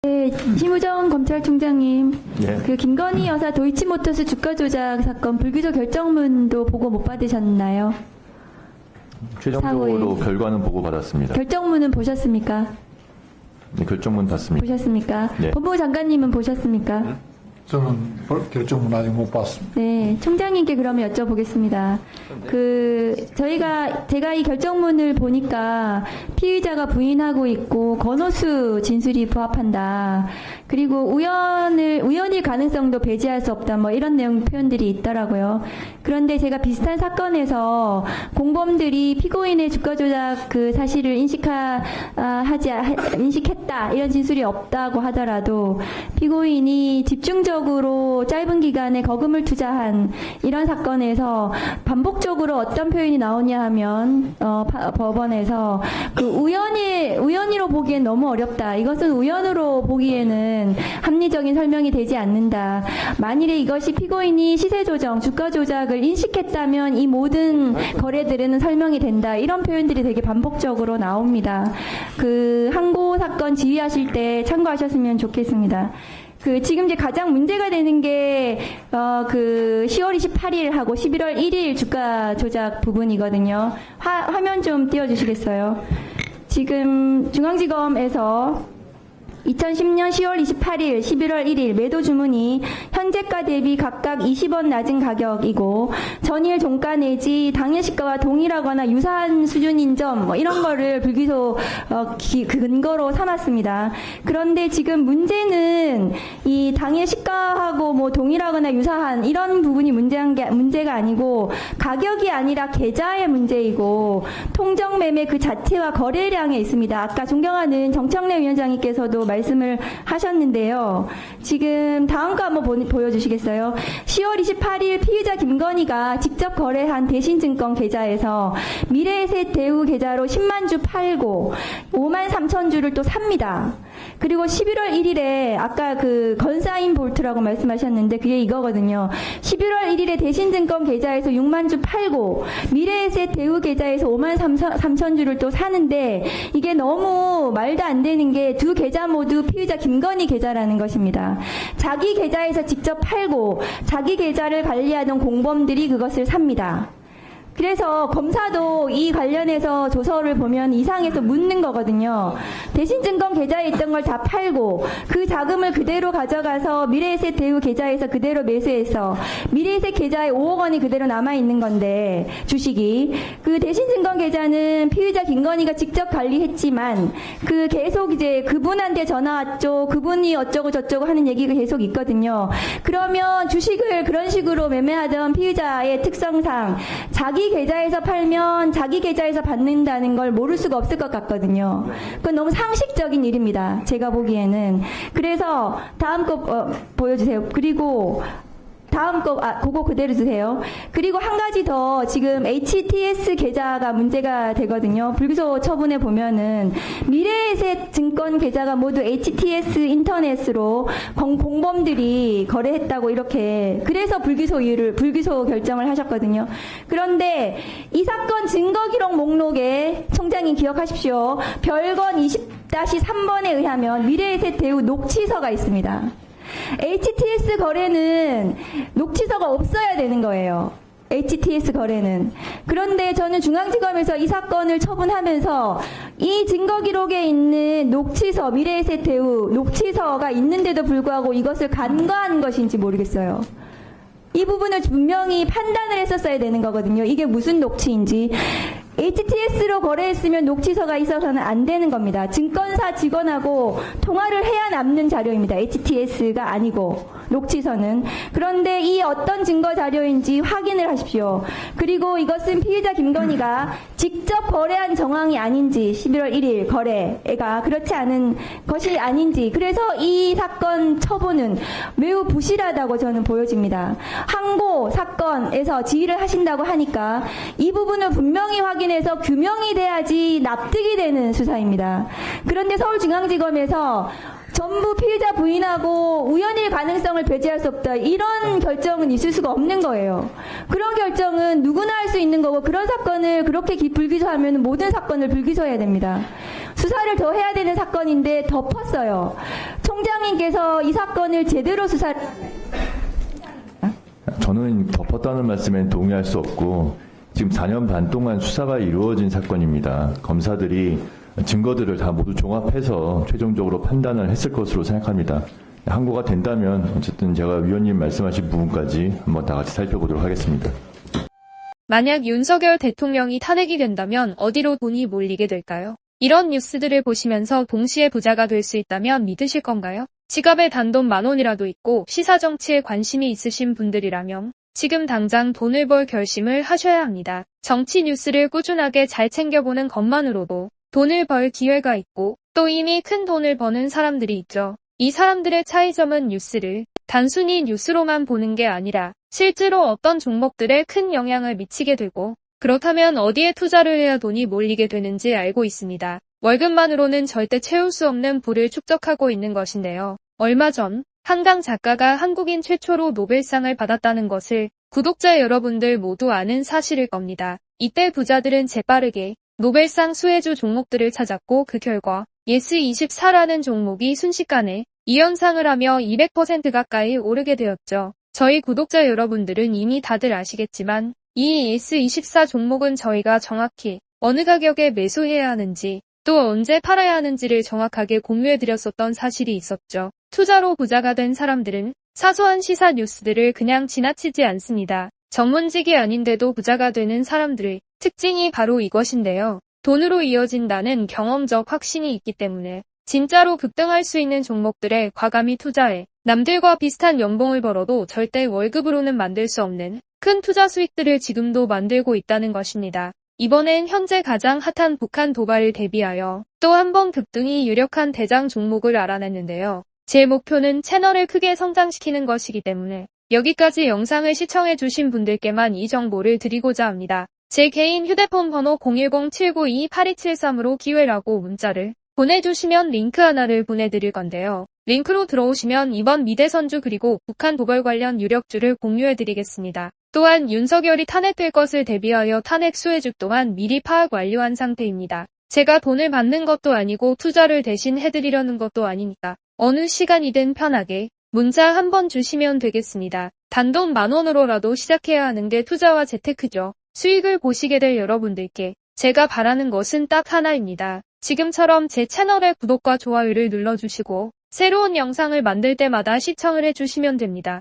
네, 심우정 검찰총장님, 예. 그 김건희 여사 도이치모터스 주가 조작 사건 불기소 결정문도 보고 못 받으셨나요? 최종적으로 사후에. 결과는 보고 받았습니다. 결정문은 보셨습니까? 네, 결정문 봤습니다. 보셨습니까? 네. 법무부 장관님은 보셨습니까? 저는 결정문 아직 못 봤습니다. 네, 총장님께 그러면 여쭤보겠습니다. 제가 이 결정문을 보니까 피의자가 부인하고 있고 건호수 진술이 부합한다. 그리고 우연일 가능성도 배제할 수 없다. 뭐 이런 내용 표현들이 있더라고요. 그런데 제가 비슷한 사건에서 공범들이 피고인의 주가 조작 그 사실을 인식했다. 이런 진술이 없다고 하더라도 피고인이 집중적으로 짧은 기간에 거금을 투자한 이런 사건에서 반복적으로 어떤 표현이 나오냐 하면 법원에서 그 우연히로 보기엔 너무 어렵다. 이것은 우연으로 보기에는 합리적인 설명이 되지 않는다. 만일에 이것이 피고인이 시세 조정, 주가 조작을 인식했다면 이 모든 거래들은 설명이 된다. 이런 표현들이 되게 반복적으로 나옵니다. 그 항고 사건 지휘하실 때 참고하셨으면 좋겠습니다. 지금 이제 가장 문제가 되는 게, 10월 28일하고 11월 1일 주가 조작 부분이거든요. 화면 좀 띄워주시겠어요? 지금 중앙지검에서 2010년 10월 28일, 11월 1일 매도 주문이 현재가 대비 각각 20원 낮은 가격이고 전일 종가 내지 당일 시가와 동일하거나 유사한 수준인 점 뭐 이런 거를 불기소 근거로 삼았습니다. 그런데 지금 문제는 이 당일 시가하고 뭐 동일하거나 유사한 이런 부분이 문제가 아니고 가격이 아니라 계좌의 문제이고 통정 매매 그 자체와 거래량에 있습니다. 아까 존경하는 정청래 위원장님께서도 말씀을 하셨는데요. 지금 다음 거 한번 보여주시겠어요? 10월 28일 피의자 김건희가 직접 거래한 대신증권 계좌에서 미래에셋 대우 계좌로 10만 주 팔고 5만 3천 주를 또 삽니다. 그리고 11월 1일에 아까 그 건사인 볼트라고 말씀하셨는데 그게 이거거든요. 11월 1일에 대신증권 계좌에서 6만 주 팔고 미래에셋 대우 계좌에서 5만 3천 주를 또 사는데 이게 너무 말도 안 되는 게 두 계좌 모두 피의자 김건희 계좌라는 것입니다. 자기 계좌에서 직접 팔고 자기 계좌를 관리하던 공범들이 그것을 삽니다. 그래서 검사도 이 관련해서 조서를 보면 이상해서 묻는 거거든요. 대신증권 계좌에 있던 걸 다 팔고 그 자금을 그대로 가져가서 미래에셋 대우 계좌에서 그대로 매수해서 미래에셋 계좌에 5억 원이 그대로 남아있는 건데 주식이 그 대신증권 계좌는 피의자 김건희가 직접 관리했지만 그 계속 이제 그분한테 전화 왔죠. 그분이 어쩌고 저쩌고 하는 얘기가 계속 있거든요. 그러면 주식을 그런 식으로 매매하던 피의자의 특성상 자기 계좌에서 팔면 자기 계좌에서 받는다는 걸 모를 수가 없을 것 같거든요. 그건 너무 상식적인 일입니다. 제가 보기에는. 그래서 다음 거 보여주세요. 그리고 다음 거, 그거 그대로 주세요. 그리고 한 가지 더 지금 HTS 계좌가 문제가 되거든요. 불기소 처분에 보면은 미래에셋 증권 계좌가 모두 HTS 인터넷으로 공범들이 거래했다고 이렇게 그래서 불기소 결정을 하셨거든요. 그런데 이 사건 증거 기록 목록에 총장님 기억하십시오. 별건 20-3번에 의하면 미래에셋 대우 녹취서가 있습니다. HTS 거래는 녹취서가 없어야 되는 거예요. HTS 거래는. 그런데 저는 중앙지검에서 이 사건을 처분하면서 이 증거 기록에 있는 녹취서, 미래에셋 대우 녹취서가 있는데도 불구하고 이것을 간과한 것인지 모르겠어요. 이 부분을 분명히 판단을 했었어야 되는 거거든요. 이게 무슨 녹취인지. HTS로 거래했으면 녹취서가 있어서는 안 되는 겁니다. 증권사 직원하고 통화를 해야 남는 자료입니다. HTS가 아니고 녹취서는. 그런데 이 어떤 증거 자료인지 확인을 하십시오. 그리고 이것은 피의자 김건희가 직접 거래한 정황이 아닌지 11월 1일 거래가 그렇지 않은 것이 아닌지 그래서 이 사건 처분은 매우 부실하다고 저는 보여집니다. 항고 사건에서 지휘를 하신다고 하니까 이 부분을 분명히 확인해서 규명이 돼야지 납득이 되는 수사입니다. 그런데 서울중앙지검에서 전부 피의자 부인하고 우연일 가능성을 배제할 수 없다. 이런 결정은 있을 수가 없는 거예요. 그런 결정은 누구나 할 수 있는 거고 그런 사건을 그렇게 불기소하면 모든 사건을 불기소해야 됩니다. 수사를 더 해야 되는 사건인데 덮었어요. 총장님께서 이 사건을 제대로 수사를 저는 덮었다는 말씀에 동의할 수 없고 지금 4년 반 동안 수사가 이루어진 사건입니다. 검사들이 증거들을 다 모두 종합해서 최종적으로 판단을 했을 것으로 생각합니다. 항고가 된다면 어쨌든 제가 위원님 말씀하신 부분까지 한번 다 같이 살펴보도록 하겠습니다. 만약 윤석열 대통령이 탄핵이 된다면 어디로 돈이 몰리게 될까요? 이런 뉴스들을 보시면서 동시에 부자가 될 수 있다면 믿으실 건가요? 지갑에 단돈 10,000원이라도 있고 시사정치에 관심이 있으신 분들이라면 지금 당장 돈을 벌 결심을 하셔야 합니다. 정치 뉴스를 꾸준하게 잘 챙겨보는 것만으로도 돈을 벌 기회가 있고 또 이미 큰 돈을 버는 사람들이 있죠. 이 사람들의 차이점은 뉴스를 단순히 뉴스로만 보는 게 아니라 실제로 어떤 종목들에 큰 영향을 미치게 되고 그렇다면 어디에 투자를 해야 돈이 몰리게 되는지 알고 있습니다. 월급만으로는 절대 채울 수 없는 부를 축적하고 있는 것인데요. 얼마 전 한강 작가가 한국인 최초로 노벨상을 받았다는 것을 구독자 여러분들 모두 아는 사실일 겁니다. 이때 부자들은 재빠르게 노벨상 수혜주 종목들을 찾았고 그 결과 예스24라는 종목이 순식간에 2연상을 하며 200% 가까이 오르게 되었죠. 저희 구독자 여러분들은 이미 다들 아시겠지만 이 예스24 종목은 저희가 정확히 어느 가격에 매수해야 하는지 또 언제 팔아야 하는지를 정확하게 공유해드렸었던 사실이 있었죠. 투자로 부자가 된 사람들은 사소한 시사 뉴스들을 그냥 지나치지 않습니다. 전문직이 아닌데도 부자가 되는 사람들의 특징이 바로 이것인데요. 돈으로 이어진다는 경험적 확신이 있기 때문에 진짜로 급등할 수 있는 종목들에 과감히 투자해 남들과 비슷한 연봉을 벌어도 절대 월급으로는 만들 수 없는 큰 투자 수익들을 지금도 만들고 있다는 것입니다. 이번엔 현재 가장 핫한 북한 도발을 대비하여 또 한 번 급등이 유력한 대장 종목을 알아냈는데요. 제 목표는 채널을 크게 성장시키는 것이기 때문에 여기까지 영상을 시청해주신 분들께만 이 정보를 드리고자 합니다. 제 개인 휴대폰 번호 010-792-8273으로 기회라고 문자를 보내주시면 링크 하나를 보내드릴 건데요. 링크로 들어오시면 이번 미대선주 그리고 북한 도발 관련 유력주를 공유해드리겠습니다. 또한 윤석열이 탄핵될 것을 대비하여 탄핵 수혜주 또한 미리 파악 완료한 상태입니다. 제가 돈을 받는 것도 아니고 투자를 대신 해드리려는 것도 아니니까 어느 시간이든 편하게 문자 한번 주시면 되겠습니다. 단돈 10,000원으로라도 시작해야 하는 게 투자와 재테크죠. 수익을 보시게 될 여러분들께 제가 바라는 것은 딱 하나입니다. 지금처럼 제 채널의 구독과 좋아요를 눌러주시고 새로운 영상을 만들 때마다 시청을 해주시면 됩니다.